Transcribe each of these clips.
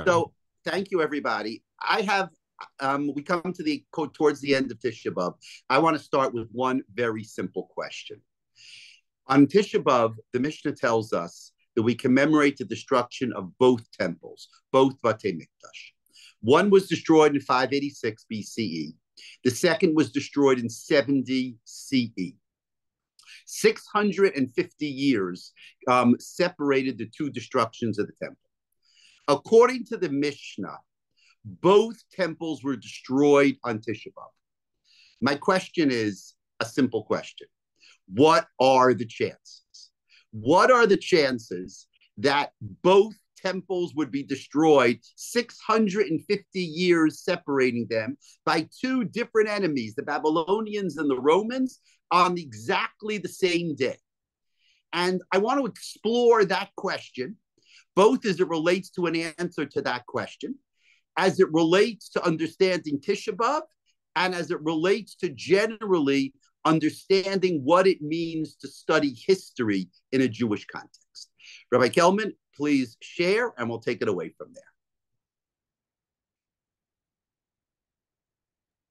So thank you, everybody. I have, we come to towards the end of Tisha B'Av. I want to start with one very simple question. On Tisha B'Av, the Mishnah tells us that we commemorate the destruction of both temples, both Batei Mikdash. One was destroyed in 586 BCE. The second was destroyed in 70 CE. 650 years separated the two destructions of the temple. According to the Mishnah, both temples were destroyed on Tisha B'Av. My question is a simple question. What are the chances? What are the chances that both temples would be destroyed 650 years separating them by two different enemies, the Babylonians and the Romans, on exactly the same day? And I want to explore that question, both as it relates to an answer to that question, as it relates to understanding Tisha B'Av, and as it relates to generally understanding what it means to study history in a Jewish context. Rabbi Kelman, please share, and we'll take it away from there.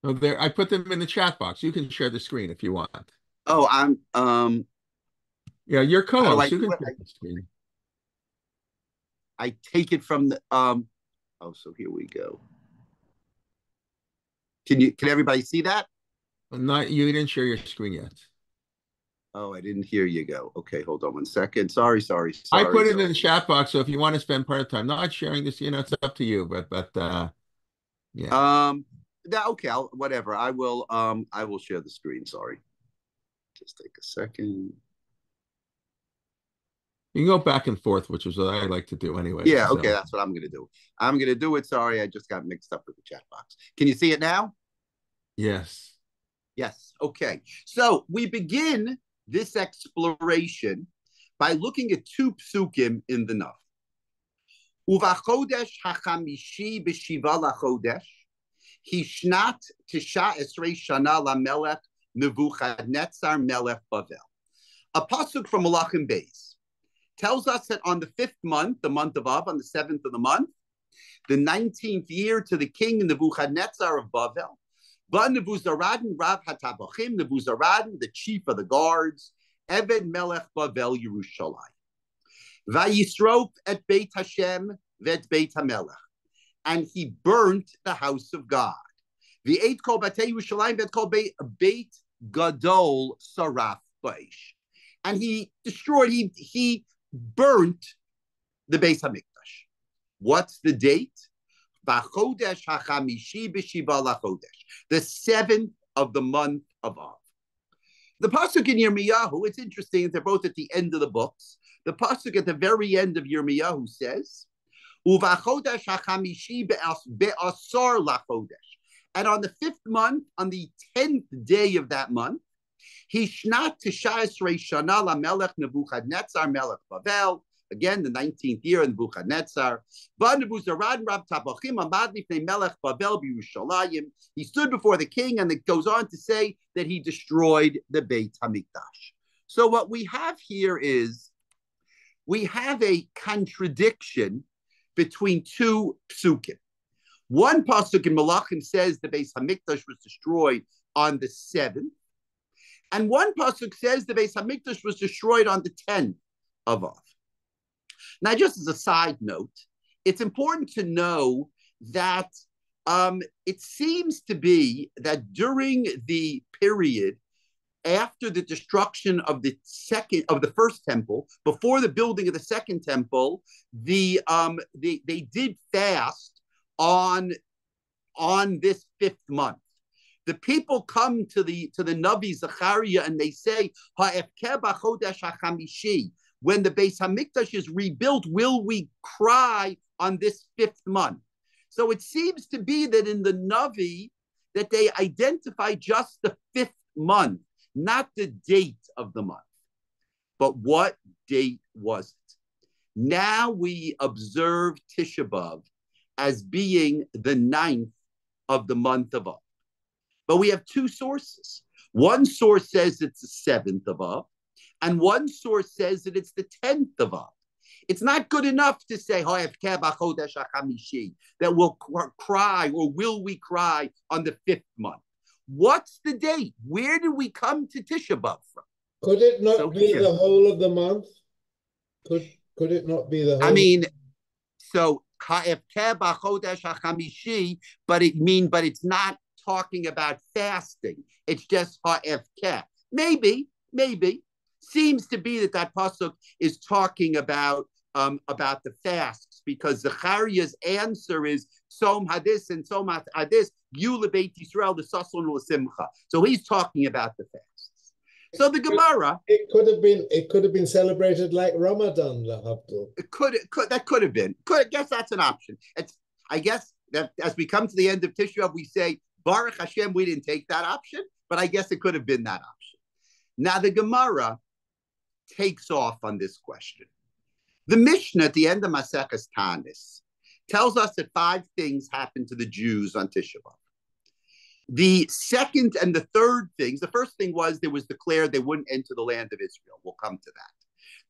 Oh, there, I put them in the chat box. You can share the screen if you want. Oh, yeah, your co-host. You can share the screen. I take it from the oh, so here we go. Can everybody see that? Not you didn't share your screen yet. Oh, I didn't hear you go. Okay, hold on one second. Sorry. I put it in the chat box, so if you want to spend part of the time not sharing this, it's up to you. But yeah. Okay, whatever. I will share the screen. Sorry. Just take a second. You can go back and forth, which is what I like to do anyway. Yeah, okay, that's what I'm going to do. I'm going to do it. Sorry, I just got mixed up with the chat box. Can you see it now? Yes. Yes, okay. So we begin this exploration by looking at two psukim in the Nav. Uvachodesh hachamishi b'shiva lachodesh, hishnat tisha esrei shana lamelech Nebuchadnezzar melech Bavel. A pasuk from Malachim Beis tells us that on the 5th month, the month of Av, on the 7th of the month, the 19th year to the king Nebuchadnezzar of Bavel, Nebuzaradan Rav Hatabachim, Nebuzaradan, the chief of the guards, Eved Melech Bavel Yerushalayim. Vayisrof et Beit Hashem vet Beit HaMelech. And he burnt the house of God. V'eit kol batei Yerushalayim vet kol Beit Gadol Saraf Baish. And he destroyed, he burnt the Beis HaMikdash. What's the date? B'chodesh hachamishi b'shiva lachodesh, the 7th of the month of Av. The pasuk in Yirmiyahu, it's interesting, they're both at the end of the books. The pasuk at the very end of Yirmiyahu says, Uvachodesh hachamishi be'asar lachodesh. And on the 5th month, on the 10th day of that month, Hishnat tisha esrei shana lamelech Nebuchadnezzar melech Bavel. Again, the 19th year in Nebuchadnezzar. He stood before the king, and it goes on to say that he destroyed the Beit HaMikdash. So what we have here is, we have a contradiction between two psukim. One pasuk in Malachim says the Beit HaMikdash was destroyed on the 7th. And one pasuk says the Beis Hamikdash was destroyed on the 10th of Av. Now, just as a side note, it's important to know that it seems to be that during the period after the destruction of the first temple, before the building of the second temple, they did fast on this 5th month. The people come to the Navi Zechariah and they say, when the Beis Hamikdash is rebuilt, will we cry on this 5th month? So it seems to be that in the Navi that they identify just the 5th month, not the date of the month. But what date was it? Now we observe Tisha B'Av as being the 9th of the month of Av. But we have two sources. One source says it's the 7th of Av, and one source says that it's the 10th of Av. It's not good enough to say that we'll cry, or will we cry on the 5th month. What's the date? Where did we come to Tisha B'Av from? Could it not be the whole of the month? Could it not be the whole? I mean, so but it's not talking about fasting. It's just ha'efkeh. Maybe. Seems to be that pasuk is talking about the fasts, because Zechariah's answer is Som Hadis and Som Hadis, Yula Beit Yisrael, the Sason L'Simcha. So he's talking about the fasts. So the Gemara, it could have been celebrated like Ramadan, Lahabdul. That could have been. I guess that's an option. I guess that as we come to the end of Tisha B'Av, we say Baruch Hashem, we didn't take that option, but I guess it could have been that option. Now the Gemara takes off on this question. The Mishnah at the end of Maseches Tanis tells us that 5 things happened to the Jews on Tisha B'Av. The second and the third things, the first thing was there was declared they wouldn't enter the land of Israel. We'll come to that.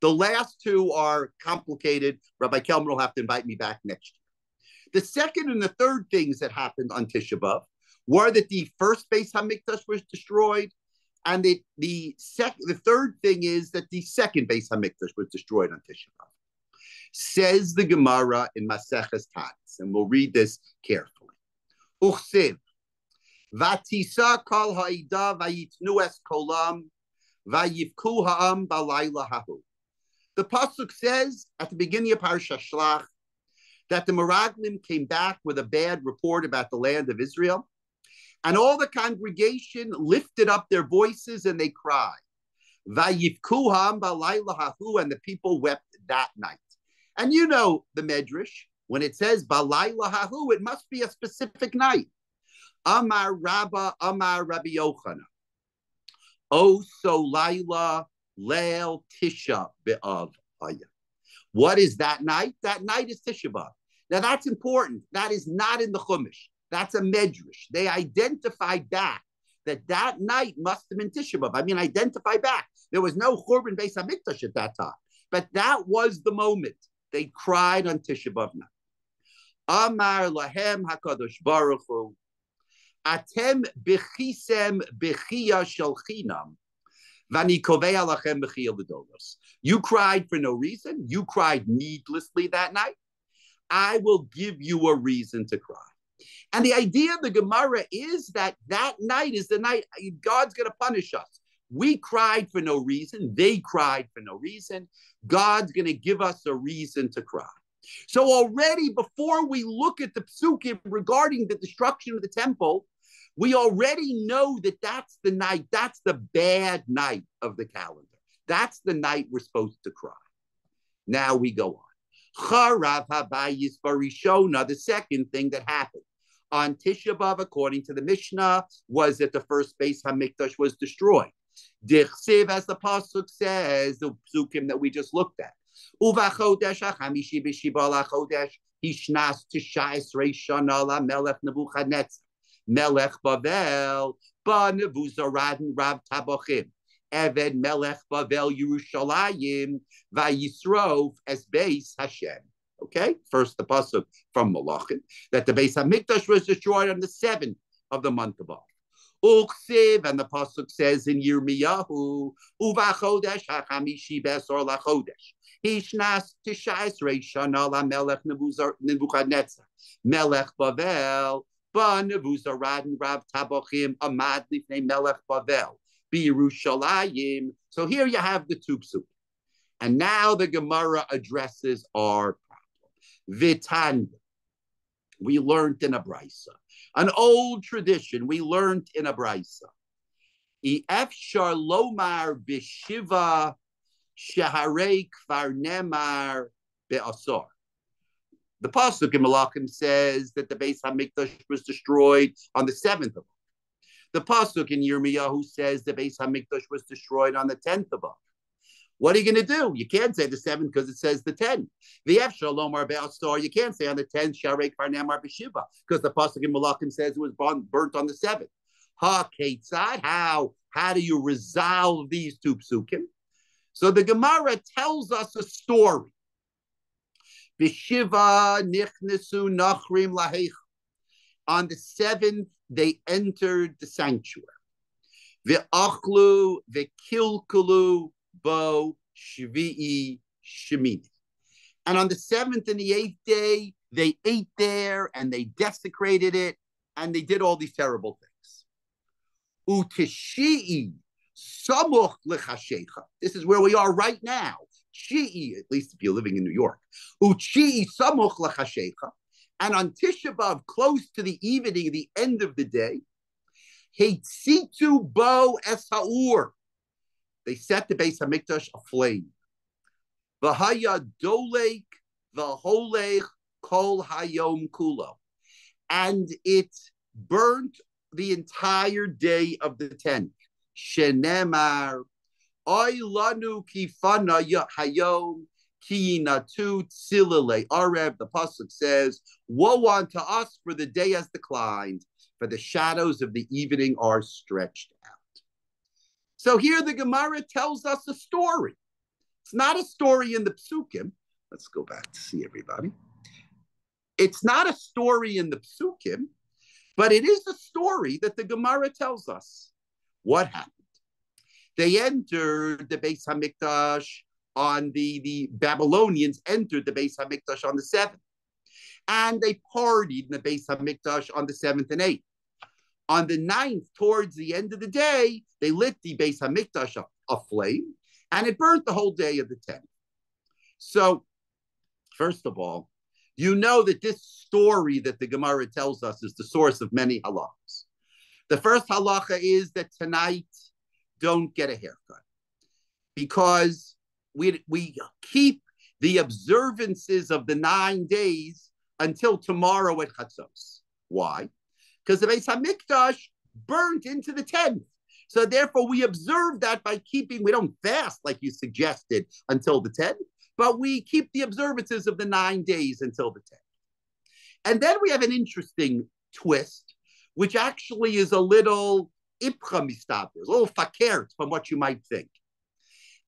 The last 2 are complicated. Rabbi Kelman will have to invite me back next year. The second and the third things that happened on Tisha B'Av were that the first Beis HaMikdash was destroyed, and the third thing is that the second Beis HaMikdash was destroyed on Tisha B'Av. Says the Gemara in Maseches Tanis, and we'll read this carefully. Uchsiv, Vatisa kol ha'ida vayitnu es kolam vayivku ha'am balayla hahu. The pasuk says at the beginning of Parashat Shlach that the Meraglim came back with a bad report about the land of Israel, and all the congregation lifted up their voices and they cried. Vayivku ha'am balayla hahu, and the people wept that night. And you know the Medrash, when it says balayla hahu, it must be a specific night. Amar Rabba, Amar Rabbi Yochanan. O so Laila Leil Tisha B'Av Haya. What is that night? That night is Tisha B'Av. Now that's important. That is not in the Chumash. That's a Medrash. They identified back that night must have been Tisha B'Av. I mean, identify back. There was no Churban Beis HaMikdash at that time. But that was the moment. They cried on Tisha B'Av night. Amar Lahem HaKadosh Baruch Hu. Atem bechisem bechia shel chinam, vani kovea lachem bechia l'dolos. You cried for no reason. You cried needlessly that night. I will give you a reason to cry. And the idea of the Gemara is that night is the night God's going to punish us. We cried for no reason. They cried for no reason. God's going to give us a reason to cry. So already before we look at the psukim regarding the destruction of the temple, we already know that that's the night, that's the bad night of the calendar. That's the night we're supposed to cry. Now we go on. Charav habayis barishona, the second thing that happened on Tisha B'Av, according to the Mishnah, was that the first Beis HaMikdash was destroyed. Dichsiv, as the pasuk says, the psukim that we just looked at. Uvachodesh hachamishi b'shiva lachodesh hishnas tisha esrei shana la melech Nebuchadnezzar melech Bavel ba Nebuzaradan Rav Tabachim Eved melech Bavel Yerushalayim vayisrov es Beis Hashem. Okay, first the pasuk from Malachim that the Beis HaMikdash was destroyed on the 7th of the month of Av. Uksiv, and the pasuk says in Yirmiyahu, Uvachodesh hachamishi besor lachodesh hishnas tisha esrei shana la melech Nebuchadnezzar melech Bavel ba Nebuzaradan Rav Tabachim amad lifnei melech Bavel b'Yerushalayim. So here you have the 2 psukim, and now the Gemara addresses our problem. Vitanda, we learned in a brisa, an old tradition we learned in a brisa. Efshar lomar b'shiva shaharei kvar nemar be'asor. The pasuk in Malachim says that the Beis HaMikdash was destroyed on the 7th of Av. The pasuk in Yirmiyahu says the Beis HaMikdash was destroyed on the 10th of Av. What are you going to do? You can't say the 7th because it says the 10th. The Efshar lomar be'asor, you can't say on the 10th shaharei kvar nemar b'shiva because the pasuk in Malachim says it was burnt on the 7th. Ha ketzad, how do you resolve these 2 psukim? So the Gemara tells us a story. B'shiva nichnesu nachrim lahech. On the 7th, they entered the sanctuary. Ve'achlu ve'kilkulu bo shvi'i shemini. And on the 7th and the 8th day, they ate there and they desecrated it and they did all these terrible things. U'tishi'i samuch lechashecha. This is where we are right now. Shi'i, at least if you're living in New York. U'chi'i samuch lechashecha. And on Tisha B'Av, close to the evening, the end of the day, Heitzitu bo es ha'ur. They set the Beis Hamikdash aflame. V'haya dolek v'holech kol hayom kulo. And it burnt the entire day of the 10th. Shenemar, oy lanu kifana hayom ki natu tzilile. Areb, the pasuk says, woe unto us, for the day has declined, for the shadows of the evening are stretched out. So here the Gemara tells us a story. It's not a story in the Psukim. Let's go back to see everybody. It's not a story in the Psukim, but it is a story that the Gemara tells us. What happened? They entered the Beis Hamikdash on the Babylonians entered the Beis Hamikdash on the 7th. And they partied in the Beis Hamikdash on the 7th and 8th. On the 9th, towards the end of the day, they lit the Beis Hamikdash aflame, and it burnt the whole day of the 10th. So, first of all, you know that this story that the Gemara tells us is the source of many halachas. The first halacha is that tonight, don't get a haircut, because we keep the observances of the 9 days until tomorrow at Chatzos. Why? Because the Beis Hamikdash burnt into the 10th. So therefore, we observe that by keeping, we don't fast like you suggested until the 10th, but we keep the observances of the 9 days until the 10th. And then we have an interesting twist, which actually is a little ipcha mistaber, a little fakert from what you might think.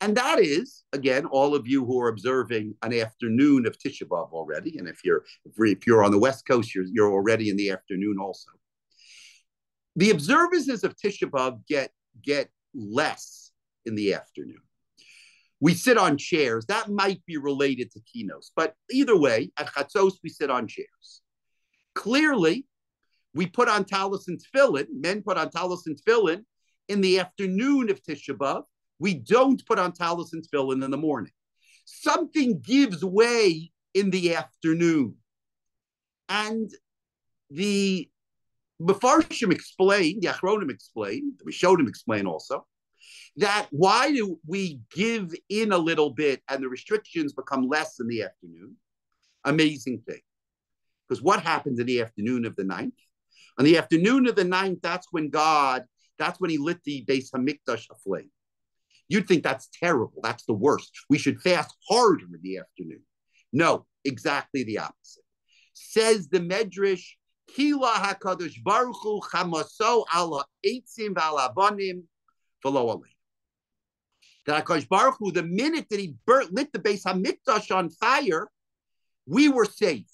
And that is, again, all of you who are observing an afternoon of Tisha B'Av already, and if you're on the West Coast, you're already in the afternoon also. The observances of Tisha B'Av get less in the afternoon. We sit on chairs. That might be related to kinos, but either way, at Chatzos, we sit on chairs. Clearly, we put on talis and tefillin. Men put on talis and tefillin in the afternoon of Tisha B'Av. We don't put on talis and tefillin in the morning. Something gives way in the afternoon. And the Mefarshim explained, the Achronim explained, the Rishonim explain also, that why do we give in a little bit and the restrictions become less in the afternoon? Amazing thing. Because what happens in the afternoon of the 9th? On the afternoon of the 9th, that's when he lit the Beis Hamikdash aflame. You'd think that's terrible. That's the worst. We should fast harder in the afternoon. No, exactly the opposite. Says the Medrash, Kila HaKadosh Baruch Hu chamaso ala eitzim v'ala banim v'lo aleinu. That HaKadosh Baruch Hu, the minute that he lit the Beis Hamikdash on fire, we were safe,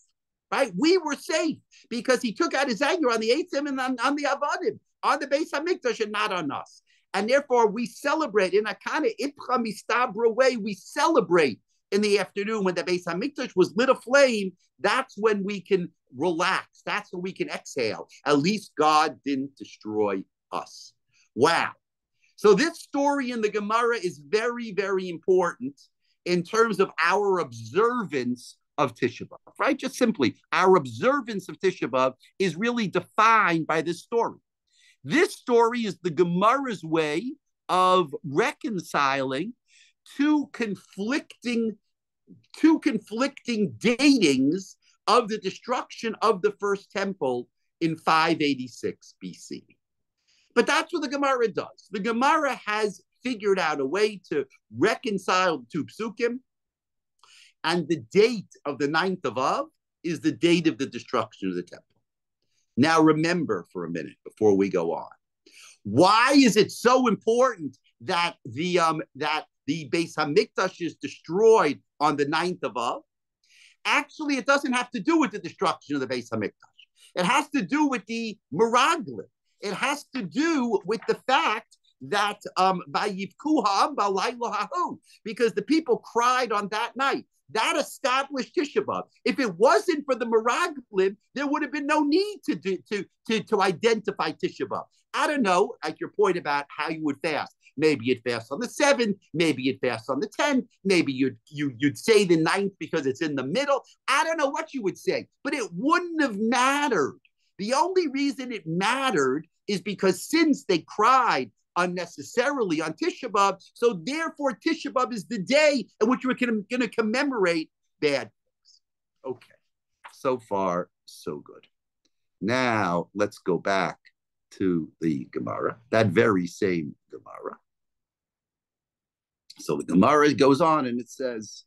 right? We were safe because he took out his anger on the eitzim and on the avanim, on the Beis Hamikdash and not on us. And therefore, we celebrate in a kind of ipcha mistabra way. We celebrate in the afternoon when the Beis Hamikdash was lit aflame. That's when we can relax. That's when we can exhale. At least God didn't destroy us. Wow. So this story in the Gemara is very, very important in terms of our observance of Tisha B'Av, right? Just simply, our observance of Tisha B'Av is really defined by this story. This story is the Gemara's way of reconciling two conflicting datings of the destruction of the first temple in 586 BC. But that's what the Gemara does. The Gemara has figured out a way to reconcile the two psukim, and the date of the 9th of Av is the date of the destruction of the temple. Now remember for a minute before we go on. Why is it so important that the Beis Hamikdash is destroyed on the 9th of Av? Actually, it doesn't have to do with the destruction of the Beis Hamikdash. It has to do with the Meraglim. It has to do with the fact that because the people cried on that night. That established Tisha B'Av. If it wasn't for the Meraglim, there would have been no need to identify Tisha B'Av. I don't know, like your point about how you would fast. Maybe you'd fast on the 7th, maybe you'd fast on the 10th, maybe you'd say the 9th because it's in the middle. I don't know what you would say, but it wouldn't have mattered. The only reason it mattered is because since they cried unnecessarily on Tisha B'Av, so therefore Tisha B'Av is the day in which we're going to commemorate bad things. Okay, so far so good. Now let's go back to the Gemara, that very same Gemara. So the Gemara goes on and it says,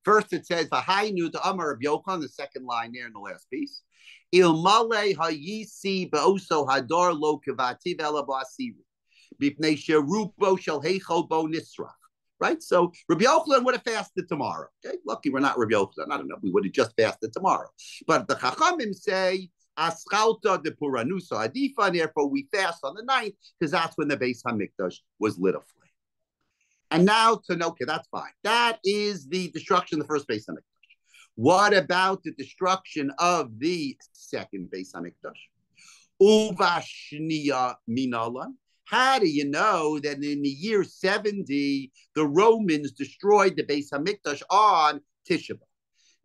first it says, V'hainu to Amar Rabbi Yochanan, the second line there in the last piece. Ilmale hayisi beoso hadar lo kivati vela ba'asiri b'pnei sherubo shel heichol bo nisrach. Right? So Rabbi Yochanan would have fasted tomorrow. Okay, lucky we're not Rabbi Yochanan. I don't know. We would have just fasted tomorrow. But the Chachamim say, Aschalta de Puranusa Adifa, and therefore we fast on the 9th, because that's when the Beis HaMikdash was lit aflame. And now to know, okay, that's fine. That is the destruction of the first Beis HaMikdash. What about the destruction of the second Beis HaMikdash? Uvashniya minalan. How do you know that in the year 70, the Romans destroyed the Beis HaMikdash on Tisha B'Av?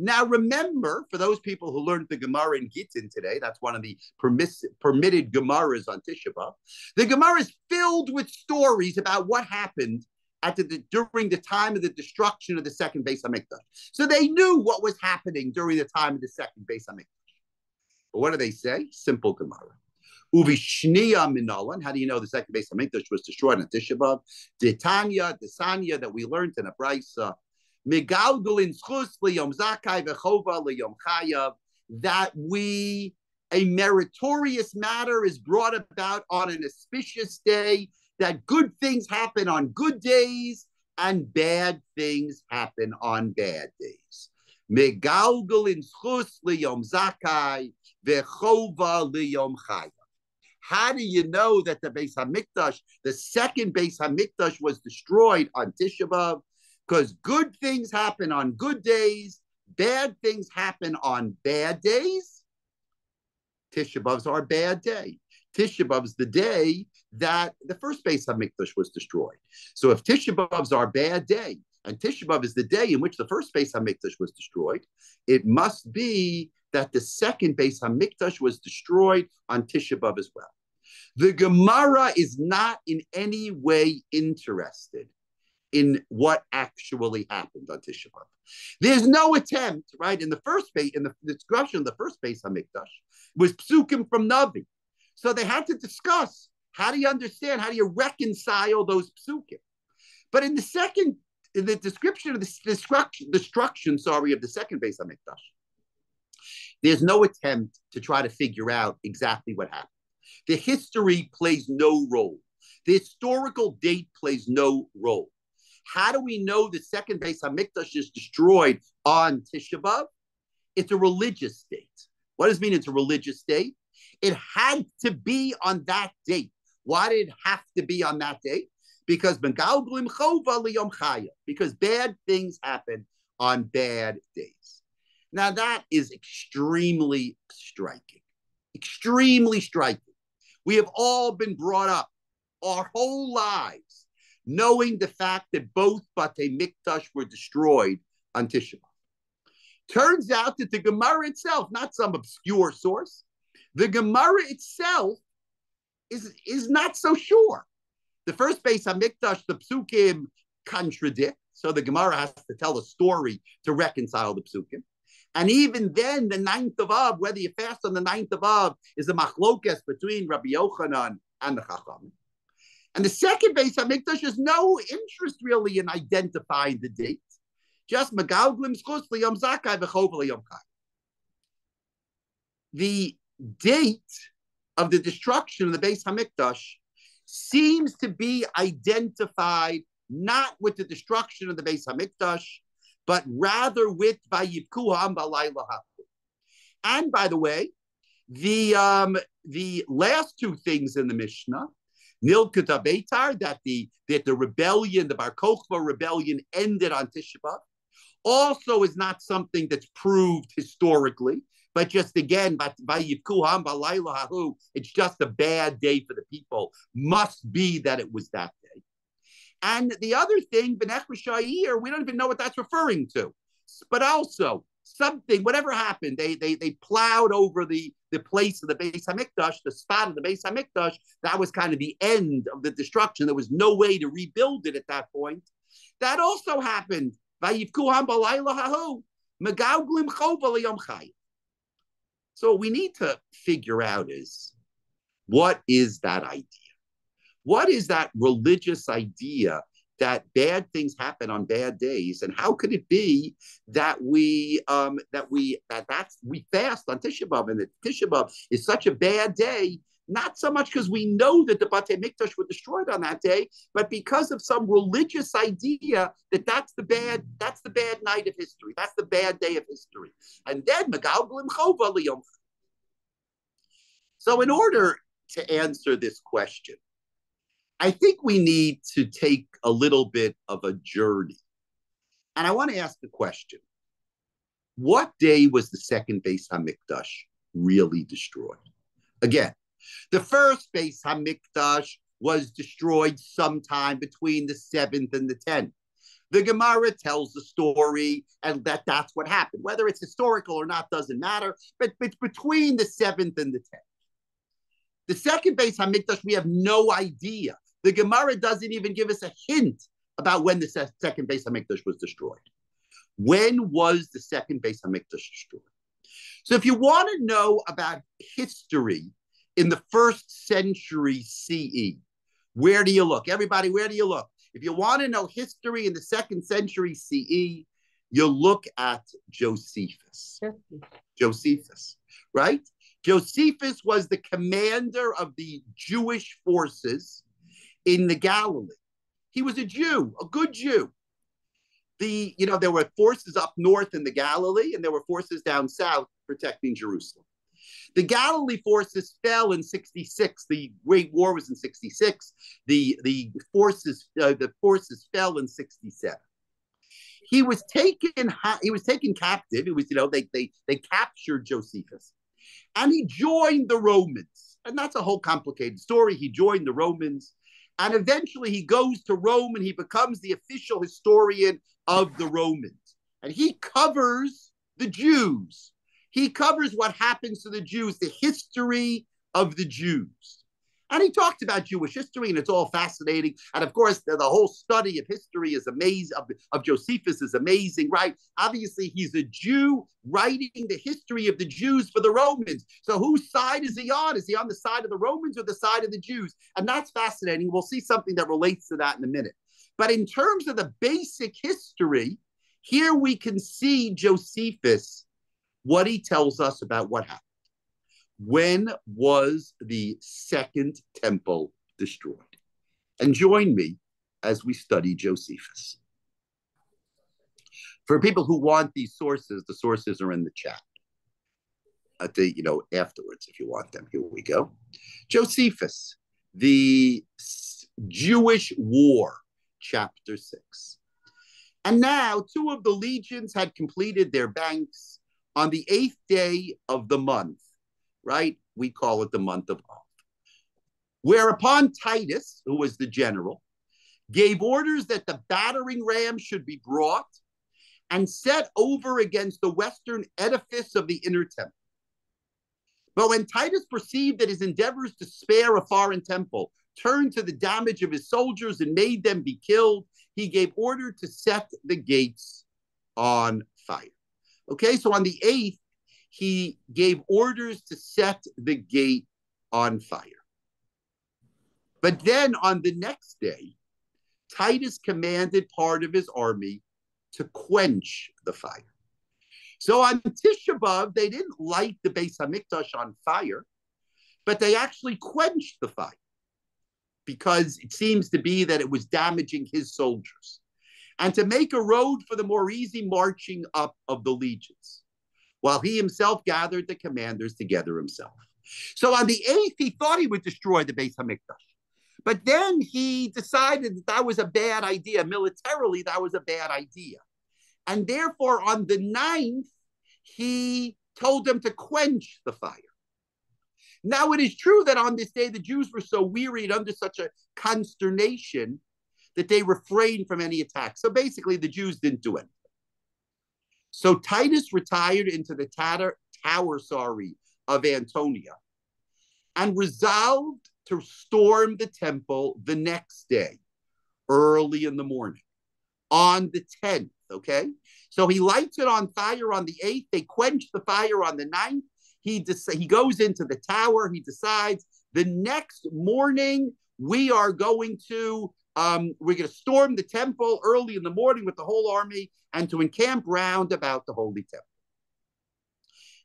Now, remember, for those people who learned the Gemara in Gittin today, that's one of the permitted Gemaras on Tisha B'Av. The Gemara is filled with stories about what happened during the time of the destruction of the second Beis HaMikdash. So they knew what was happening during the time of the second Beis HaMikdash. But what do they say? Simple Gemara. Uvishniya minalan. How do you know the second Beis HaMikdash was destroyed on Tisha B'Av? Detanya, Desanya, that we learned in a brisa. Megalgalin schus liyom zakai v'chova liyom chayav. That a meritorious matter is brought about on an auspicious day. That good things happen on good days and bad things happen on bad days. Megalgalin schus liyom zakai v'chova liyom chayav. How do you know that the Beis HaMikdash, the second Beis HaMikdash, was destroyed on Tisha B'Av? Because good things happen on good days, bad things happen on bad days. Tisha B'Av's our bad day. Tisha B'Av's the day that the first Beis HaMikdash was destroyed. So if Tisha B'Av's our bad day, and Tisha B'Av is the day in which the first Beis HaMikdash was destroyed, it must be that the second Beis HaMikdash was destroyed on Tisha B'Av as well. The Gemara is not in any way interested in what actually happened on Tisha B'Av. There's no attempt, right? In the discussion of the first Beis HaMikdash was psukim from Navi. So they had to discuss, how do you understand, how do you reconcile those psukim? But in the description of the destruction of the second Beis HaMikdash, there's no attempt to try to figure out exactly what happened. The history plays no role. The historical date plays no role. How do we know the second Beis HaMikdash is destroyed on Tisha B'Av? It's a religious date. What does it mean it's a religious date? It had to be on that date. Why did it have to be on that date? Because bad things happen on bad days. Now that is extremely striking. Extremely striking. We have all been brought up our whole lives knowing the fact that both Batei Mikdash were destroyed on Tisha B'Av. Turns out that the Gemara itself, not some obscure source, the Gemara itself is not so sure. The first Beis HaMikdash, the psukim contradict, so the Gemara has to tell a story to reconcile the psukim. And even then, the 9th of Av, whether you fast on the 9th of Av, is a machlokes between Rabbi Yochanan and the Chacham. And the second Beis HaMikdash has no interest really in identifying the date. Just Megalglim Schus Liyom Zakai V'chov Liyom Chai. The date of the destruction of the Beis HaMikdash seems to be identified not with the destruction of the Beis Hamikdash, but rather with Vayivkuham Balayla Haku. And by the way, the last two things in the Mishnah, Nilkata Beitar, that the rebellion, the Bar Kokhba rebellion, ended on Tisha B'Av, also is not something that's proved historically, but just again, it's just a bad day for the people. Must be that it was that day. And the other thing, B'nech B'Sha'ir, we don't even know what that's referring to. But also, something, whatever happened, they plowed over the place of the Beis Hamikdash, the spot of the Beis Hamikdash. That was kind of the end of the destruction. There was no way to rebuild it at that point. That also happened. So what we need to figure out is, what is that idea? What is that religious idea that bad things happen on bad days, and how could it be that we fast on Tisha B'Av, and that Tisha B'Av is such a bad day? Not so much because we know that the Batei Mikdash were destroyed on that day, but because of some religious idea that that's the bad night of history, that's the bad day of history, and then Megalgalim Chova Liyom. So, in order to answer this question, I think we need to take a little bit of a journey. And I want to ask the question, what day was the second Beis Hamikdash really destroyed? Again, the first Beis Hamikdash was destroyed sometime between the 7th and the 10th. The Gemara tells the story, and that's what happened. Whether it's historical or not doesn't matter, but it's between the 7th and the 10th. The second Beis Hamikdash, we have no idea. The Gemara doesn't even give us a hint about when the second Beis Hamikdash was destroyed. When was the second Beis Hamikdash destroyed? So if you want to know about history in the 1st century CE, where do you look? Everybody, where do you look? If you want to know history in the 2nd century CE, you look at Josephus. Josephus, right? Josephus was the commander of the Jewish forces in the Galilee. He was a Jew, a good Jew. There were forces up north in the Galilee, and there were forces down south protecting Jerusalem. The Galilee forces fell in 66. The Great War was in 66. The forces fell in 67. He was taken captive. It was, they captured Josephus, and he joined the Romans. And that's a whole complicated story. He joined the Romans. And eventually he goes to Rome and he becomes the official historian of the Romans. And he covers the Jews. He covers what happens to the Jews, the history of the Jews. And he talked about Jewish history, and it's all fascinating. And of course, the whole study of history is amazing, of Josephus is amazing, right? Obviously, he's a Jew writing the history of the Jews for the Romans. So whose side is he on? Is he on the side of the Romans or the side of the Jews? And that's fascinating. We'll see something that relates to that in a minute. But in terms of the basic history, here we can see Josephus, what he tells us about what happened. When was the second temple destroyed? And join me as we study Josephus. For people who want these sources, the sources are in the chat. Afterwards, if you want them. Here we go. Josephus, the Jewish War, chapter 6. And now 2 of the legions had completed their banks on the 8th day of the month. Right? We call it the month of Av. Whereupon Titus, who was the general, gave orders that the battering ram should be brought and set over against the western edifice of the inner temple. But when Titus perceived that his endeavors to spare a foreign temple turned to the damage of his soldiers and made them be killed, he gave order to set the gates on fire. Okay, so on the 8th, he gave orders to set the gate on fire. But then on the next day, Titus commanded part of his army to quench the fire. So on Tisha B'Av, they didn't light the Beis Hamikdash on fire, but they actually quenched the fire. because it seems to be that it was damaging his soldiers, and to make a road for the more easy marching up of the legions, while he himself gathered the commanders together himself. So on the 8th, he thought he would destroy the Beis Hamikdash. But then he decided that was a bad idea. Militarily, that was a bad idea. And therefore, on the 9th, he told them to quench the fire. Now, it is true that on this day, the Jews were so wearied under such a consternation that they refrained from any attack. So basically, the Jews didn't do anything. So Titus retired into the tower, of Antonia and resolved to storm the temple the next day, early in the morning, on the 10th, okay? So he lights it on fire on the 8th. They quench the fire on the 9th. He goes into the tower. He decides the next morning we are going to storm the temple early in the morning with the whole army and to encamp round about the holy temple.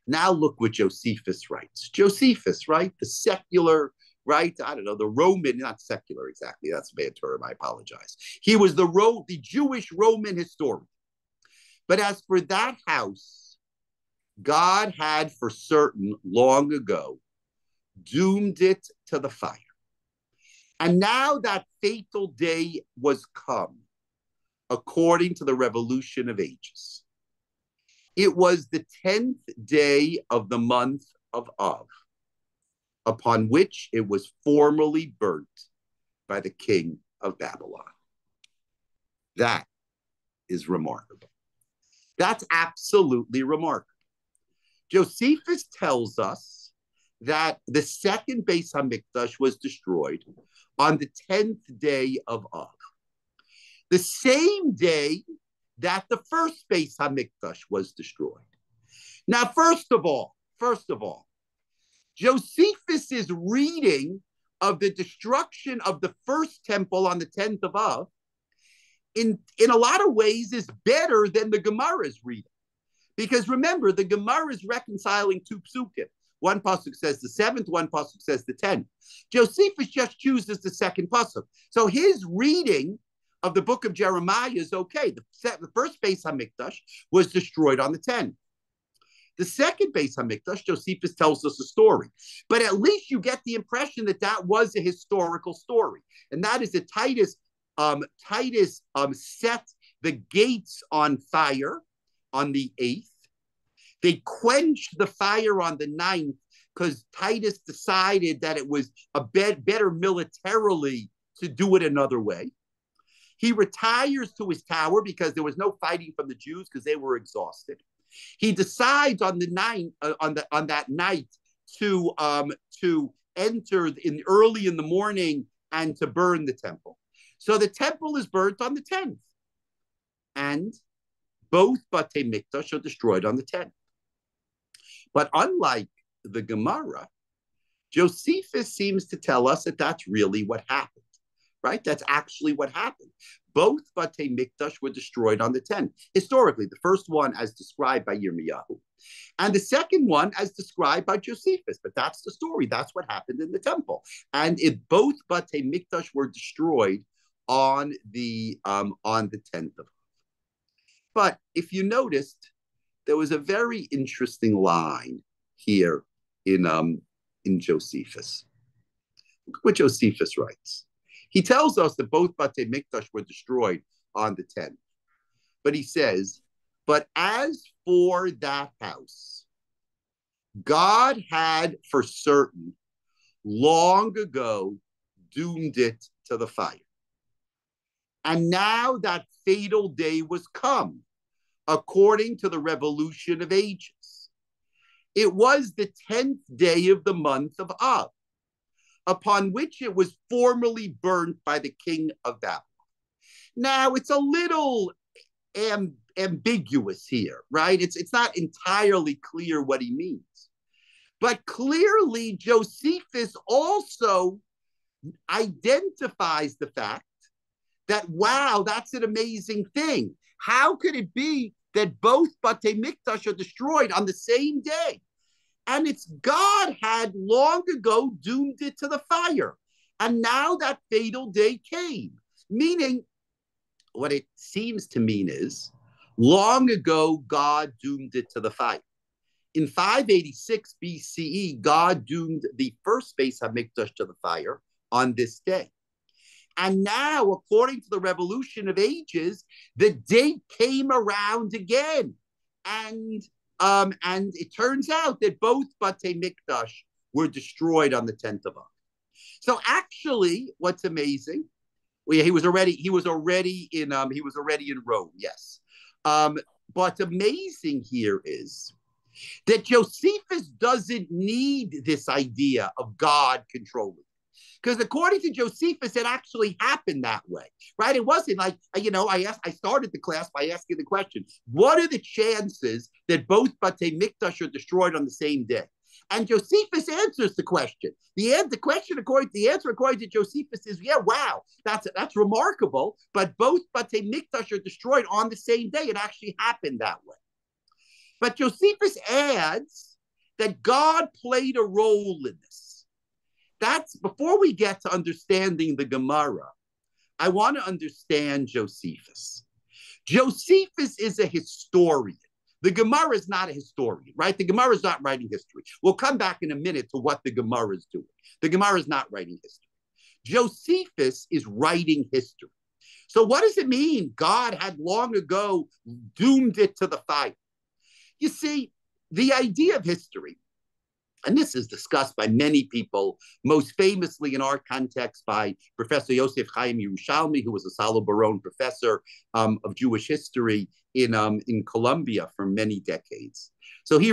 Now look what Josephus writes. Josephus, right? The secular, right? I don't know, the Roman, not secular exactly. That's a bad term. I apologize. He was the Jewish Roman historian. But as for that house, God had for certain long ago doomed it to the fire. And now that fatal day was come, according to the revolution of ages. It was the 10th day of the month of Av, upon which it was formally burnt by the king of Babylon. That is remarkable. That's absolutely remarkable. Josephus tells us that the second Beis Hamikdash was destroyed on the 10th day of Av, the same day that the first Beis Hamikdash was destroyed. Now, first of all, Josephus's reading of the destruction of the first temple on the 10th of Av in a lot of ways is better than the Gemara's reading. Because remember, the Gemara is reconciling two psukim. One pasuk says the 7th, one pasuk says the 10th. Josephus just chooses the second pasuk. So his reading of the book of Jeremiah is okay. The first Beis Hamikdash was destroyed on the 10th. The second Beis Hamikdash, Josephus tells us a story. But at least you get the impression that that was a historical story. And that is that Titus set the gates on fire on the 8th. They quenched the fire on the 9th because Titus decided that it was better militarily to do it another way. He retires to his tower because there was no fighting from the Jews because they were exhausted. He decides on the 9th, on that night to enter early in the morning and to burn the temple. So the temple is burnt on the 10th, and both Batei Mikdash are destroyed on the 10th. But unlike the Gemara, Josephus seems to tell us that that's really what happened. Right? That's actually what happened. Both Batei Mikdash were destroyed on the 10th. Historically, the first one as described by Yirmiyahu, and the second one as described by Josephus. But that's the story. That's what happened in the temple. And both Batei Mikdash were destroyed on the 10th of. But if you noticed, there was a very interesting line here in Josephus. Look what Josephus writes. He tells us that both Batei Mikdash were destroyed on the 10th. But he says, but as for that house, God had for certain long ago doomed it to the fire. And now that fatal day was come, according to the revolution of ages. It was the 10th day of the month of Av, upon which it was formally burnt by the king of Babylon. Now, it's a little ambiguous here, right? It's not entirely clear what he means. But clearly, Josephus also identifies the fact that, wow, that's an amazing thing. How could it be that both Batei Mikdash are destroyed on the same day? And it's God had long ago doomed it to the fire. And now that fatal day came, meaning what it seems to mean is long ago, God doomed it to the fire. In 586 BCE, God doomed the first Beis HaMikdash to the fire on this day. And now, according to the revolution of ages, the date came around again. And it turns out that both Batei Mikdash were destroyed on the 10th of Av. So actually, what's amazing, he was already in Rome, yes. But amazing here is that Josephus doesn't need this idea of God controlling. Because according to Josephus, it actually happened that way, right? It wasn't like, I started the class by asking the question, what are the chances that both Batei Mikdash are destroyed on the same day? And Josephus answers the question. The answer according to Josephus is, yeah, wow, that's remarkable. But both Batei Mikdash are destroyed on the same day. It actually happened that way. But Josephus adds that God played a role in this. That's before we get to understanding the Gemara, I want to understand Josephus. Josephus is a historian. The Gemara is not a historian, right? The Gemara is not writing history. We'll come back in a minute to what the Gemara is doing. The Gemara is not writing history. Josephus is writing history. So what does it mean? God had long ago doomed it to the fire. You see, the idea of history, and this is discussed by many people, most famously in our context by Professor Yosef Chaim Yerushalmi, who was a Salo Baron professor of Jewish history in Columbia for many decades. So he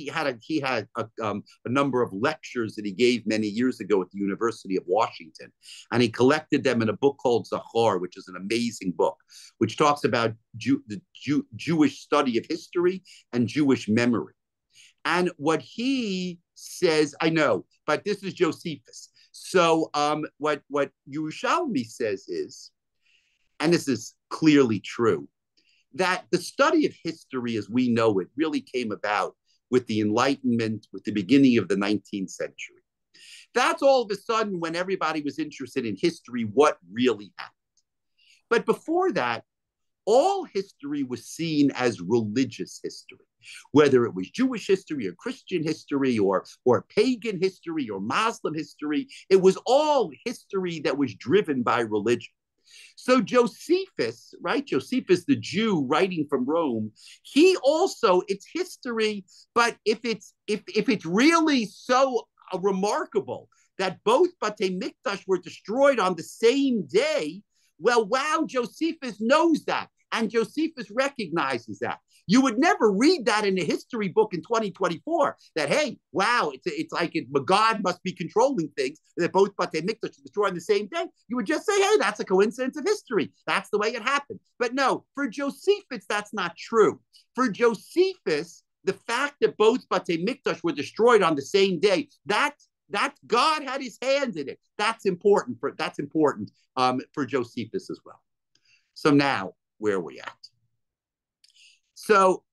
had a number of lectures that he gave many years ago at the University of Washington, and he collected them in a book called Zachor, which is an amazing book, which talks about the Jewish study of history and Jewish memory. And what he says, I know, but this is Josephus. So what Yerushalmi says is, and this is clearly true, that the study of history as we know it really came about with the Enlightenment, with the beginning of the 19th century. That's all of a sudden when everybody was interested in history, what really happened. But before that, all history was seen as religious history, whether it was Jewish history or Christian history or pagan history or Muslim history. It was all history that was driven by religion. So Josephus, right? Josephus, the Jew writing from Rome, he also, it's history, but if it's really so remarkable that both Batei Mikdash were destroyed on the same day, well, wow, Josephus knows that. And Josephus recognizes that. You would never read that in a history book in 2024, that, hey, wow, it's like God must be controlling things, that both Batei Mikdash are destroyed on the same day. You would just say, hey, that's a coincidence of history. That's the way it happened. But no, for Josephus, that's not true. For Josephus, the fact that both Batei Mikdash were destroyed on the same day, that God had his hand in it. That's important for Josephus as well. So now, where are we at? So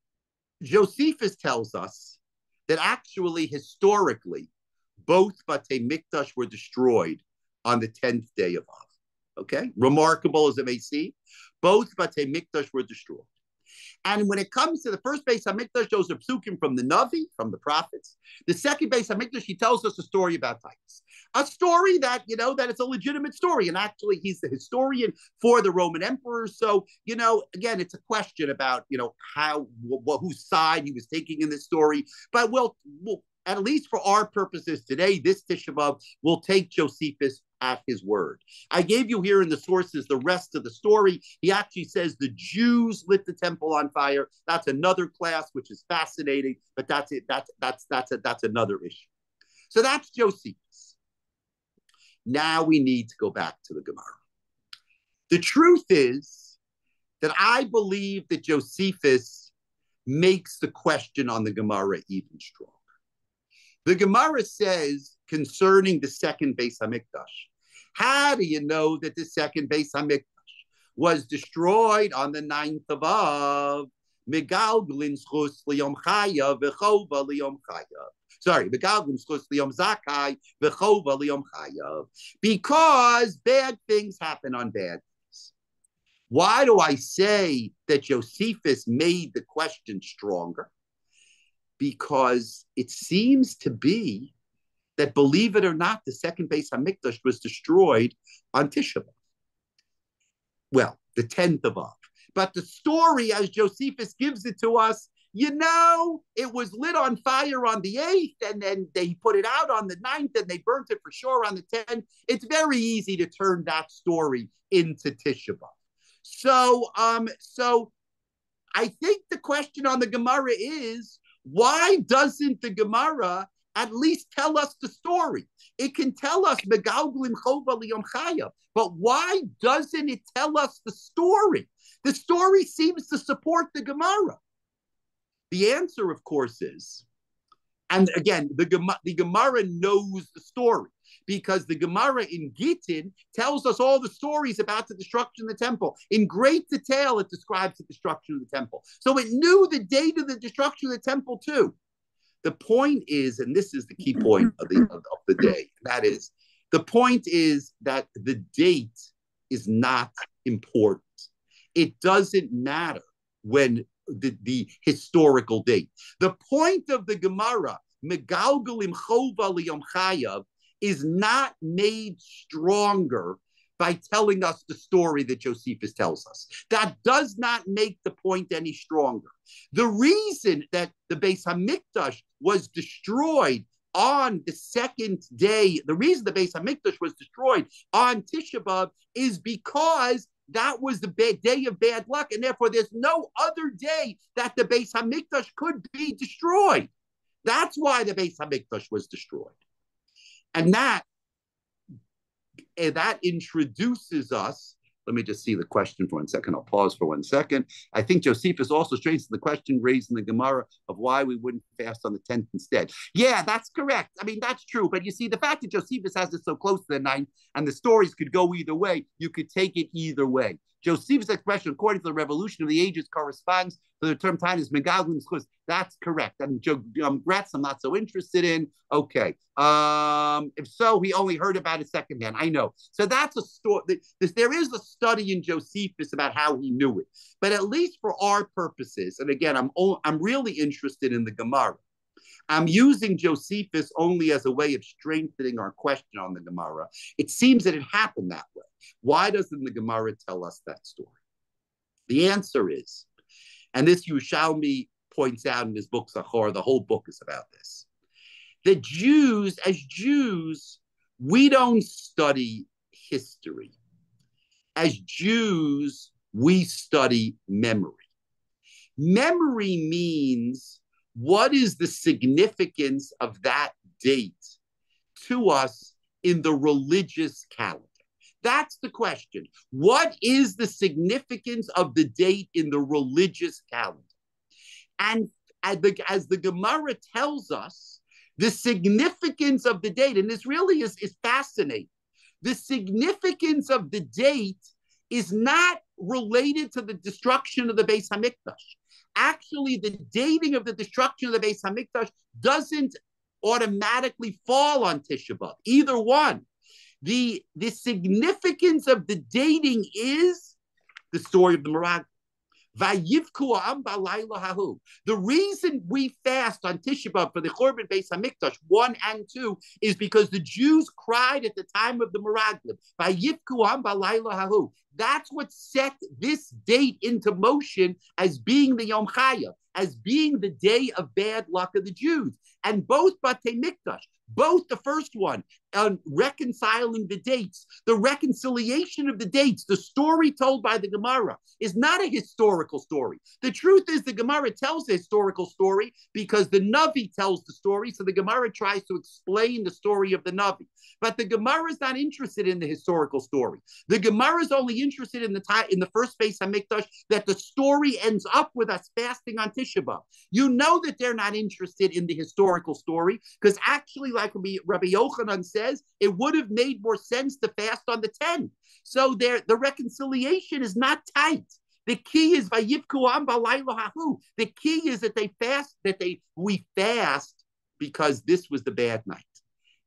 Josephus tells us that actually, historically, both Batei Mikdash were destroyed on the 10th day of Av. Okay? Remarkable as it may seem, both Batei Mikdash were destroyed. And when it comes to the first Beis HaMikdash, those are psukim from the Navi, from the prophets. The second Beis HaMikdash, he tells us a story about Titus. A story that, that it's a legitimate story. And actually, he's the historian for the Roman emperor. So, again, it's a question about, whose side he was taking in this story. But we'll at least for our purposes today, this Tisha B'Av, will take Josephus at his word. I gave you here in the sources the rest of the story. He actually says the Jews lit the temple on fire. That's another class, which is fascinating, but that's it. That's another issue. So that's Josephus. Now we need to go back to the Gemara. The truth is that I believe that Josephus makes the question on the Gemara even stronger. The Gemara says concerning the second Beis HaMikdash, how do you know that the second Beis HaMikdash was destroyed on the 9th of Av? Megalglin schus liyom chayav v'chova liyom chayav. Sorry, megalglim schus liyom zakai v'chova liyom chayav. Because bad things happen on bad days. Why do I say that Josephus made the question stronger? Because it seems to be that, believe it or not, the second Beis Hamikdash was destroyed on Tisha B'Av. Well, the 10th of Av. But the story, as Josephus gives it to us, it was lit on fire on the 8th, and then they put it out on the 9th, and they burnt it for sure on the 10th. It's very easy to turn that story into Tisha B'Av. So I think the question on the Gemara is, why doesn't the Gemara at least tell us the story? It can tell us megalglim chova liyom chayav, but why doesn't it tell us the story? The story seems to support the Gemara. The answer, of course, is, and again, the Gemara knows the story, because the Gemara in Gittin tells us all the stories about the destruction of the temple. In great detail, it describes the destruction of the temple. So it knew the date of the destruction of the temple too. The point is, and this is the key point of the day, that is, the point is that the date is not important. It doesn't matter when the historical date. The point of the Gemara, megalgalim chova liyom chayav, is not made stronger by telling us the story that Josephus tells us. That does not make the point any stronger. The reason that the Beis Hamikdash was destroyed on the second day, the reason the Beis Hamikdash was destroyed on Tisha B'Av is because that was the day of bad luck, and therefore there's no other day that the Beis Hamikdash could be destroyed. That's why the Beis Hamikdash was destroyed. And that introduces us. Let me just see the question for 1 second. I'll pause for 1 second. I think Josephus also strengthens the question raised in the Gemara of why we wouldn't fast on the 10th instead. Yeah, that's correct. I mean, that's true. But you see, the fact that Josephus has it so close to the 9th, and the stories could go either way, you could take it either way. Josephus' expression, according to the Revolution of the Ages, corresponds to the term time is megalglim schus. That's correct. And Gretz, I'm not so interested in. Okay. If so, he only heard about it secondhand. I know. So that's a story. There is a study in Josephus about how he knew it. But at least for our purposes, and again, I'm really interested in the Gemara. I'm using Josephus only as a way of strengthening our question on the Gemara. It seems that it happened that way. Why doesn't the Gemara tell us that story? The answer is, and this Yerushalmi points out in his book Zachor, the whole book is about this. The Jews, as Jews, we don't study history. As Jews, we study memory. Memory means, what is the significance of that date to us in the religious calendar? That's the question. What is the significance of the date in the religious calendar? And as the Gemara tells us, the significance of the date, and this really is fascinating, the significance of the date is not related to the destruction of the Beis Hamikdash. Actually, the dating of the destruction of the Beis Hamikdash doesn't automatically fall on Tisha B'Av, either one. The significance of the dating is the story of the Meraglim. The reason we fast on Tisha B'Av for the Churban Beis Hamikdash 1 and 2 is because the Jews cried at the time of the Meraglim. That's what set this date into motion as being the Yom Chayav, as being the day of bad luck of the Jews. And both Batei Mikdash, both the first one, reconciling the dates, the reconciliation of the dates, the story told by the Gemara is not a historical story. The truth is the Gemara tells a historical story because the Navi tells the story, so the Gemara tries to explain the story of the Navi. But the Gemara is not interested in the historical story. The Gemara is only interested in the first Beis Hamikdash, that the story ends up with us fasting on Tisha B'Av. You know that they're not interested in the historical story, because actually, like Rabbi Yochanan says, it would have made more sense to fast on the 10th. So the reconciliation is not tight. The key is vayivku am b'laylo hahu. The key is that we fast because this was the bad night.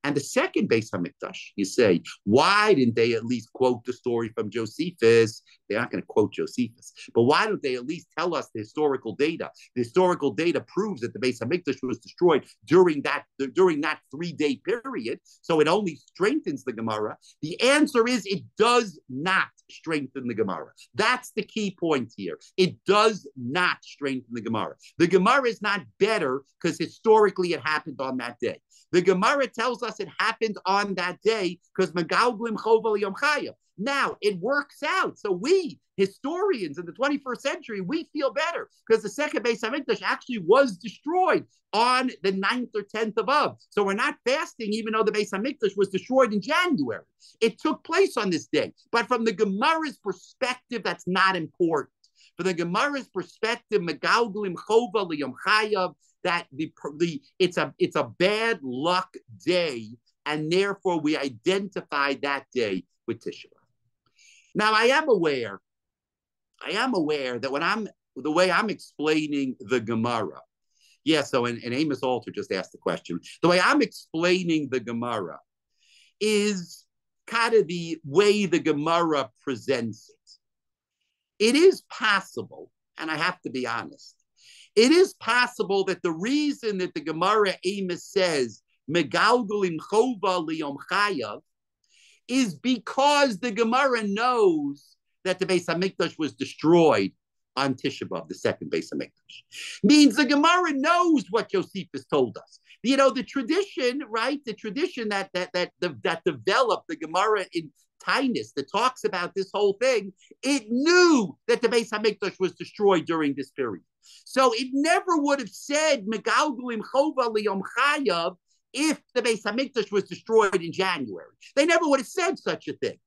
And the second Beis Hamikdash, you say, why didn't they at least quote the story from Josephus? They're not going to quote Josephus, but why don't they at least tell us the historical data? The historical data proves that the Beis Hamikdash was destroyed during that 3-day period, so it only strengthens the Gemara. The answer is it does not strengthen the Gemara. That's the key point here. It does not strengthen the Gemara. The Gemara is not better because historically it happened on that day. The Gemara tells us it happened on that day because Megalglim Choval Yom Chaya. Now, it works out. So we, historians in the 21st century, we feel better because the second Beis Hamikdash actually was destroyed on the 9th or 10th of Av. So we're not fasting even though the Beis Hamikdash was destroyed in January. It took place on this day. But from the Gemara's perspective, that's not important. From the Gemara's perspective, Megalglim Choval Yom Chaya, that it's a bad luck day, and therefore we identify that day with Tisha B'Av. Now I am aware that the way I'm explaining the Gemara, so and Amos Alter just asked the question. The way I'm explaining the Gemara is kind of the way the Gemara presents it. It is possible, and I have to be honest, it is possible that the reason that the Gemara Amos says Megalgalim Chova Liyom Chayav is because the Gemara knows that the Beis Hamikdash was destroyed on Tisha B'Av, the second Beis Hamikdash. Means the Gemara knows what Josephus told us. You know, the tradition, right? The tradition that developed the Gemara in Tainus that talks about this whole thing, it knew that the Beis Hamikdash was destroyed during this period. So it never would have said Megalgalim Chova Liyom Chayav if the Beis Hamikdash was destroyed in January. They never would have said such a thing.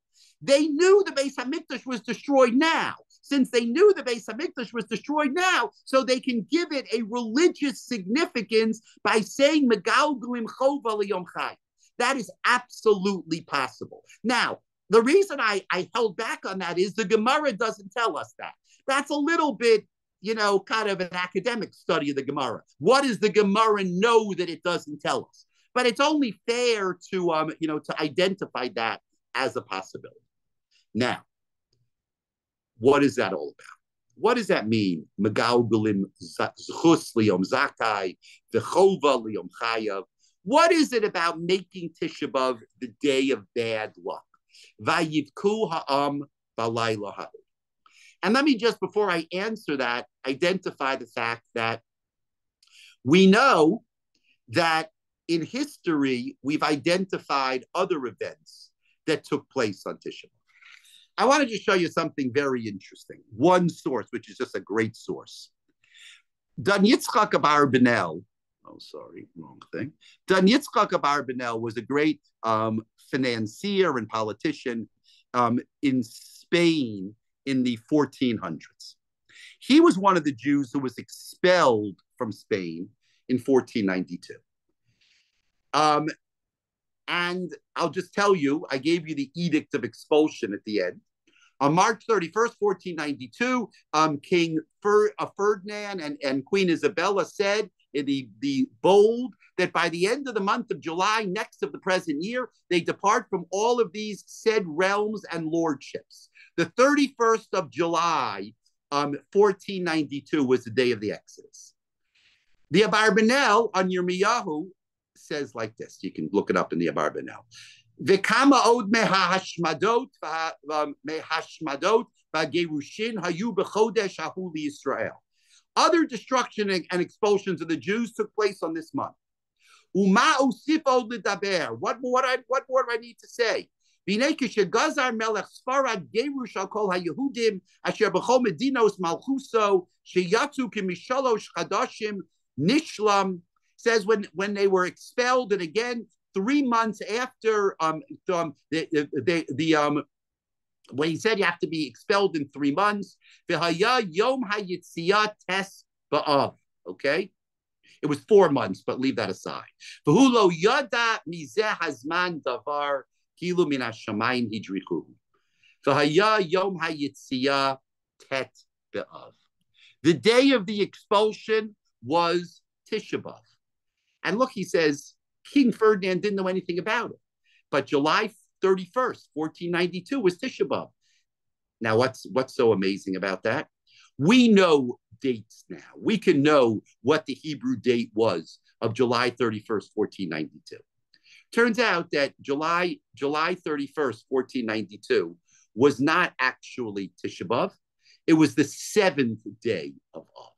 They knew the Beis Hamikdash was destroyed now. Since they knew the Beis Hamikdash was destroyed now, so they can give it a religious significance by saying Megalgalim Chova Liyom Chayav. That is absolutely possible. Now, the reason I held back on that is the Gemara doesn't tell us that. That's a little bit, kind of an academic study of the Gemara. What does the Gemara know that it doesn't tell us? But it's only fair to, to identify that as a possibility. Now, what is that all about? What does that mean? Megalgalim zchus liyom zakai v'chova liyom chayav. What is it about making Tisha B'Av the day of bad luck? Vayivku ha'am b'layla ha'u. And let me just, before I answer that, identify the fact that we know that in history, we've identified other events that took place on Tisha B'Av. I wanted to show you something very interesting. One source, which is just a great source. Dan Yitzchak Abarbanel, wrong thing. Dan Yitzchak Abarbanel was a great financier and politician in Spain in the 1400s. He was one of the Jews who was expelled from Spain in 1492. And I'll just tell you, I gave you the edict of expulsion at the end. On March 31st, 1492, King Ferdinand and Queen Isabella said in the bold that by the end of the month of July, next of the present year, they depart from all of these said realms and lordships. The 31st of July, 1492 was the day of the Exodus. The Abarbanel on Yirmiyahu says like this. You can look it up in the Abarbanel. V'kama od mehashmadot v'gerushin hayu b'chodesh hahu liYisrael. Other destruction and expulsions of the Jews took place on this month. Uma usif od ledaber. What more do I need to say? V'nei k'shegazar melech Sfarad gerush al kol haYehudim asher b'chol medinos malchuso sheyatzu kimishalosh chadashim nishlam. Says when they were expelled, and again 3 months after when he said you have to be expelled in 3 months, yom hayitziat tes ba'av. Okay, it was 4 months, but leave that aside. V'hulo yada mizeh hazman davar kilu min hashamayim hidrichu. Yom hayitziat tet ba'av. The day of the expulsion was Tisha B'Av. And look, he says, King Ferdinand didn't know anything about it. But July 31st, 1492 was Tisha B'Av. Now, what's so amazing about that? We know dates now. We can know what the Hebrew date was of July 31st, 1492. Turns out that July 31st, 1492 was not actually Tisha B'Av. It was the 7th day of Av.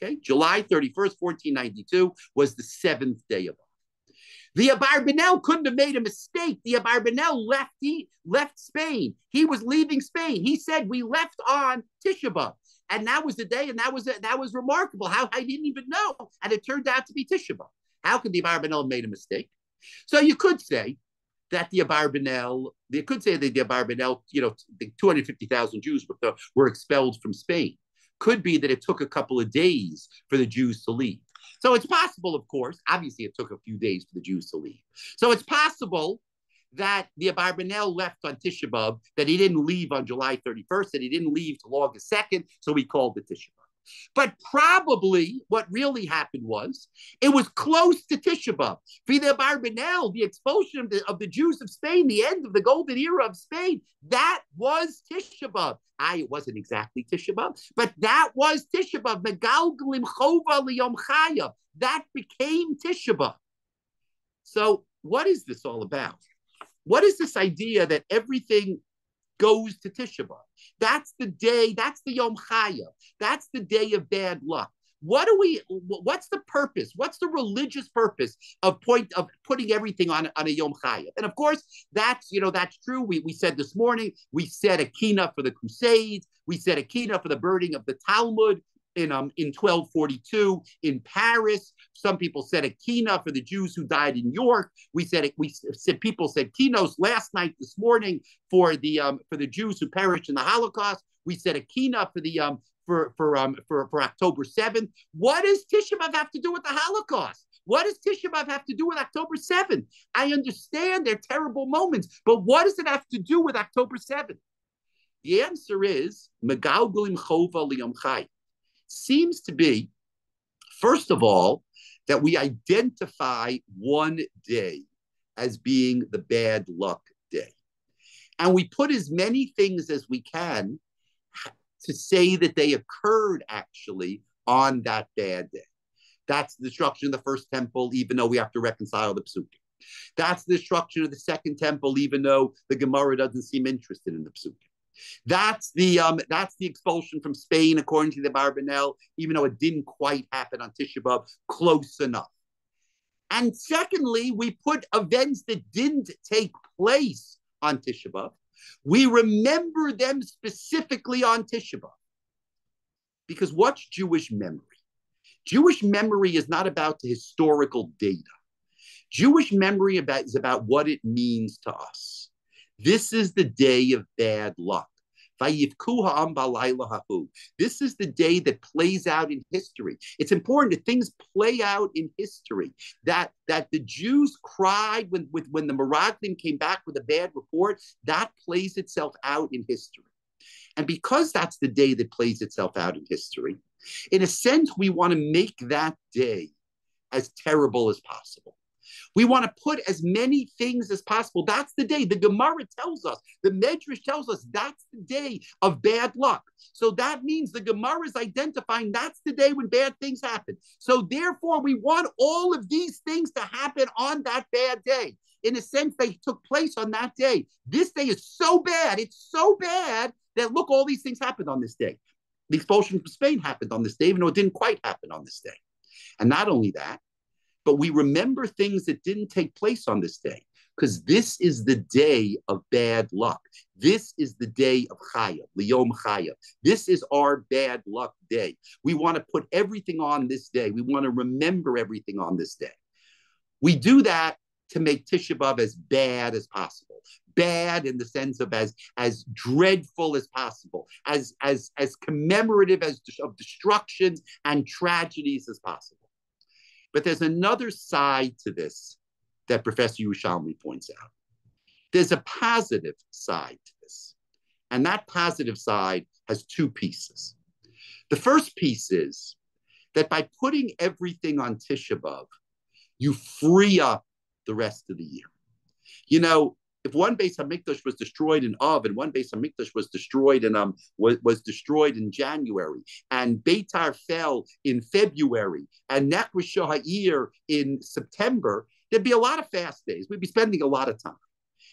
Okay, July 31st, 1492 was the 7th day of Av. The Abarbanel couldn't have made a mistake. The Abarbanel left Spain. He was leaving Spain. He said, we left on Tisha B'Av. And that was the day, and that was remarkable. How I didn't even know. And it turned out to be Tisha B'Av. How could the Abarbanel have made a mistake? So you could say that the Abarbanel, the 250,000 Jews were expelled from Spain. Could be that it took a couple of days for the Jews to leave. So it's possible, of course, obviously it took a few days for the Jews to leave. So it's possible that the Abarbanel left on Tisha B'Av, that he didn't leave on July 31st, that he didn't leave till August 2nd, so he called it Tisha B'Av. But probably what really happened was it was close to Tisha B'Av. For the Abarbanel, the expulsion of the Jews of Spain, the end of the golden era of Spain, that was Tisha B'Av. It wasn't exactly Tisha B'Av, but that was Tisha B'Av. Megalgalim chova liyom chayav. That became Tisha B'Av. So what is this all about? What is this idea that everything goes to Tisha B'Av? That's the day, that's the Yom Chayav. That's the day of bad luck. What's the purpose? What's the religious purpose of putting everything on a Yom Chayav? And of course, that's true. We said this morning, we said a kina for the Crusades. We said a kina for the burning of the Talmud in 1242 in Paris. Some people said a kina for the Jews who died in York. People said kinos last night, this morning, for the Jews who perished in the Holocaust. We said a kina for the for October 7th. What does Tisha B'Av have to do with the Holocaust? What does Tisha B'Av have to do with October 7th? I understand they're terrible moments, but what does it have to do with October 7th? The answer is Megalgalim chova liyom chai. Seems to be, first of all, that we identify one day as being the bad luck day. And we put as many things as we can to say that they occurred actually on that bad day. That's the destruction of the first temple, even though we have to reconcile the psukim. That's the destruction of the second temple, even though the Gemara doesn't seem interested in the psukim. That's the expulsion from Spain, according to the Abarbanel, even though it didn't quite happen on Tisha B'Av, close enough. And secondly, we put events that didn't take place on Tisha B'Av. We remember them specifically on Tisha B'Av. Because what's Jewish memory? Jewish memory is not about the historical data. Jewish memory is about what it means to us. This is the day of bad luck. This is the day that plays out in history. It's important that things play out in history. That the Jews cried when the Meraglim came back with a bad report, that plays itself out in history. And because that's the day that plays itself out in history, in a sense, we want to make that day as terrible as possible. We want to put as many things as possible. That's the day. The Gemara tells us, the Medrash tells us that's the day of bad luck. So that means the Gemara is identifying that's the day when bad things happen. So therefore, we want all of these things to happen on that bad day. In a sense, they took place on that day. This day is so bad. It's so bad that, look, all these things happened on this day. The expulsion from Spain happened on this day, even though it didn't quite happen on this day. And not only that, but we remember things that didn't take place on this day, because this is the day of bad luck. This is the day of Chayav, Liyom Chayav. This is our bad luck day. We want to put everything on this day. We want to remember everything on this day. We do that to make Tisha B'Av as bad as possible. Bad in the sense of as dreadful as possible, as commemorative of destructions and tragedies as possible. But there's another side to this that Professor Yerushalmi points out. There's a positive side to this. And that positive side has two pieces. The first piece is that by putting everything on Tisha B'Av, you free up the rest of the year. You know, if one Beis Hamikdash was destroyed in Av and one Beis Hamikdash was destroyed in was destroyed in January, and Beitar fell in February, and Nechrish Ha'ir in September, there'd be a lot of fast days. We'd be spending a lot of time.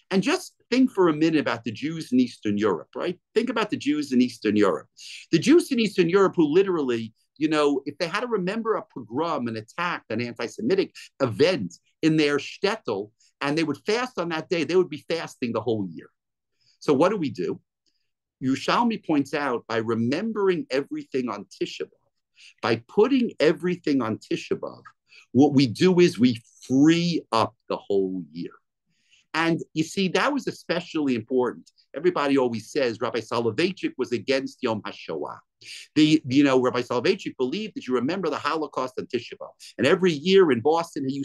And just think for a minute about the Jews in Eastern Europe, right? Think about the Jews in Eastern Europe. The Jews in Eastern Europe who literally, you know, if they had to remember a pogrom, an attack, an anti-Semitic event in their shtetl, and they would fast on that day, they would be fasting the whole year. So what do? Yerushalmi points out, by remembering everything on Tisha B'Av, by putting everything on Tisha B'Av, what we do is we free up the whole year. And you see, that was especially important. Everybody always says Rabbi Soloveitchik was against Yom HaShoah. Rabbi Soloveitchik believed that you remember the Holocaust on Tisha B'Av. And every year in Boston, he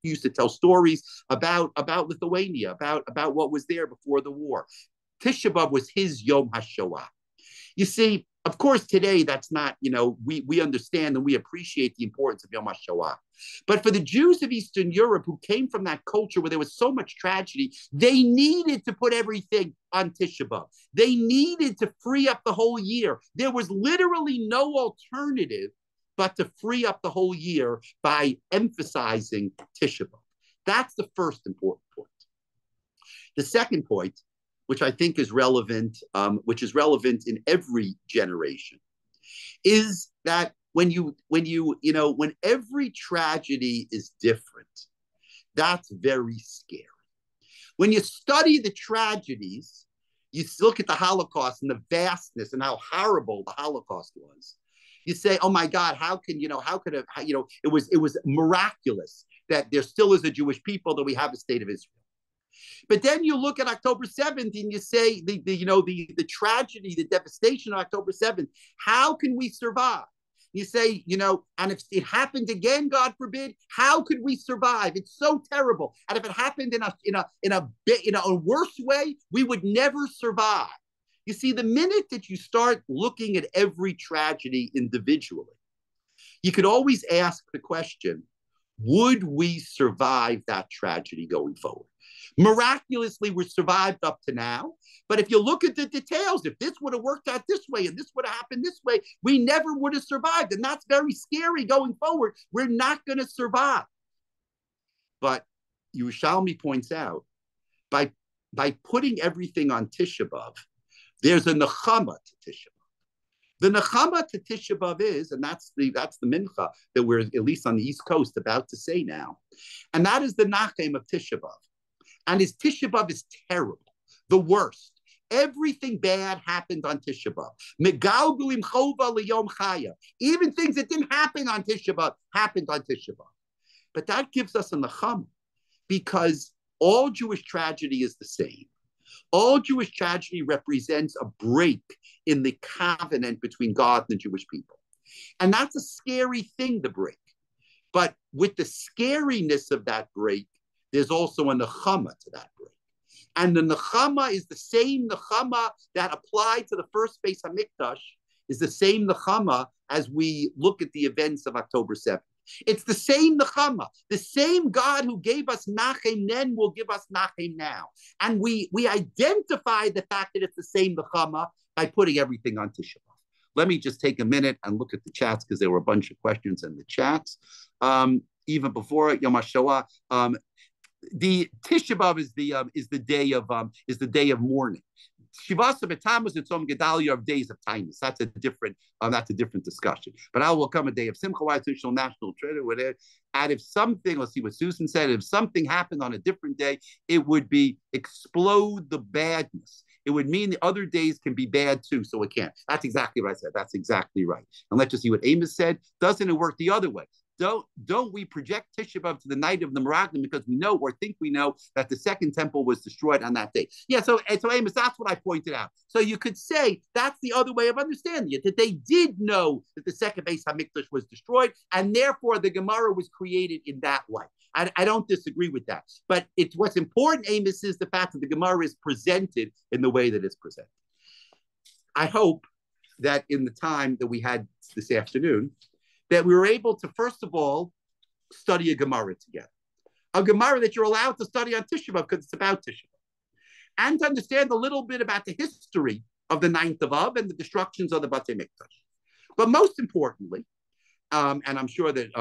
used to tell stories about Lithuania, about what was there before the war. Tisha B'Av was his Yom HaShoah. You see, of course, today that's not, we understand and we appreciate the importance of Yom HaShoah. But for the Jews of Eastern Europe who came from that culture where there was so much tragedy, they needed to put everything on Tisha B'Av. They needed to free up the whole year. There was literally no alternative but to free up the whole year by emphasizing Tisha B'Av. That's the first important point. The second point, which I think is relevant, which is relevant in every generation, is that when every tragedy is different, that's very scary. When you study the tragedies, you look at the Holocaust and the vastness and how horrible the Holocaust was. You say, "Oh my God, it was miraculous that there still is a Jewish people, that we have a state of Israel." But then you look at October 7th and you say the tragedy, the devastation of October 7th, how can we survive? You say, and if it happened again, God forbid, how could we survive? It's so terrible. And if it happened in a worse way, we would never survive. You see, the minute that you start looking at every tragedy individually, you could always ask the question, would we survive that tragedy going forward? Miraculously, we survived up to now. But if you look at the details, if this would have worked out this way and this would have happened this way, we never would have survived. And that's very scary going forward. We're not going to survive. But Yerushalmi points out, by putting everything on Tisha B'Av, there's a nechama to Tisha B'Av. The nechama to Tisha B'Av is, and that's the mincha that we're, at least on the East Coast, about to say now, and that is the nachem of Tisha B'Av. And his Tisha B'Av is terrible, the worst. Everything bad happened on Tisha B'Av. Megalgulim chova liyom chaya. Even things that didn't happen on Tisha B'Av happened on Tisha B'Av. But that gives us a nechama, because all Jewish tragedy is the same. All Jewish tragedy represents a break in the covenant between God and the Jewish people. And that's a scary thing to break. But with the scariness of that break, there's also a nechama to that break. And the nechama is the same nechama that applied to the first Beis Hamikdash, is the same nechama as we look at the events of October 7th. It's the same nechama. The same God who gave us nachem then will give us nachem now. And we identify the fact that it's the same nechama by putting everything on Tisha B'Av. Let me just take a minute and look at the chats, because there were a bunch of questions in the chats. Even before Yom HaShoah, the Tisha B'Av is the day of mourning. Shivasa B'Tammuz and Tzom Gedalia of days of kindness. That's a different discussion. But I will come a day of Simcha, traditional national treasure, whatever. And if something, let's see what Susan said, if something happened on a different day, it would be explode the badness. It would mean the other days can be bad too, so it can't. That's exactly what I said. That's exactly right. And let's just see what Amos said. Doesn't it work the other way? Don't we project Tisha B'Av to the night of the Meraglim because we know or think we know that the second temple was destroyed on that day? Yeah, so Amos, that's what I pointed out. So you could say that's the other way of understanding it, that they did know that the second Beis Hamikdash was destroyed, and therefore the Gemara was created in that way. I don't disagree with that. But what's important, Amos, is the fact that the Gemara is presented in the way that it's presented. I hope that in the time that we had this afternoon, that we were able to, first of all, study a Gemara together. A Gemara that you're allowed to study on Tisha B'Av because it's about Tisha B'Av. And to understand a little bit about the history of the 9th of Av and the destructions of the Batei Mikdash. But most importantly, and I'm sure that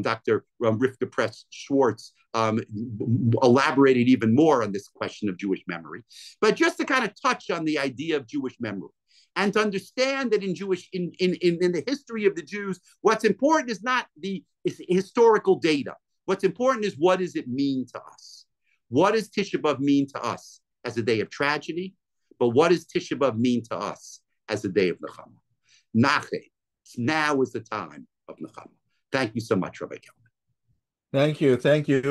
Dr. Rivka Press Schwartz elaborated even more on this question of Jewish memory. But just to kind of touch on the idea of Jewish memory and to understand that in the history of the Jews, what's important is not the historical data. What's important is what does it mean to us? What does Tisha B'Av mean to us as a day of tragedy? But what does Tisha B'Av mean to us as a day of Nechama? Nache. Now is the time of Nechama. Thank you so much, Rabbi Kelman. Thank you. Thank you.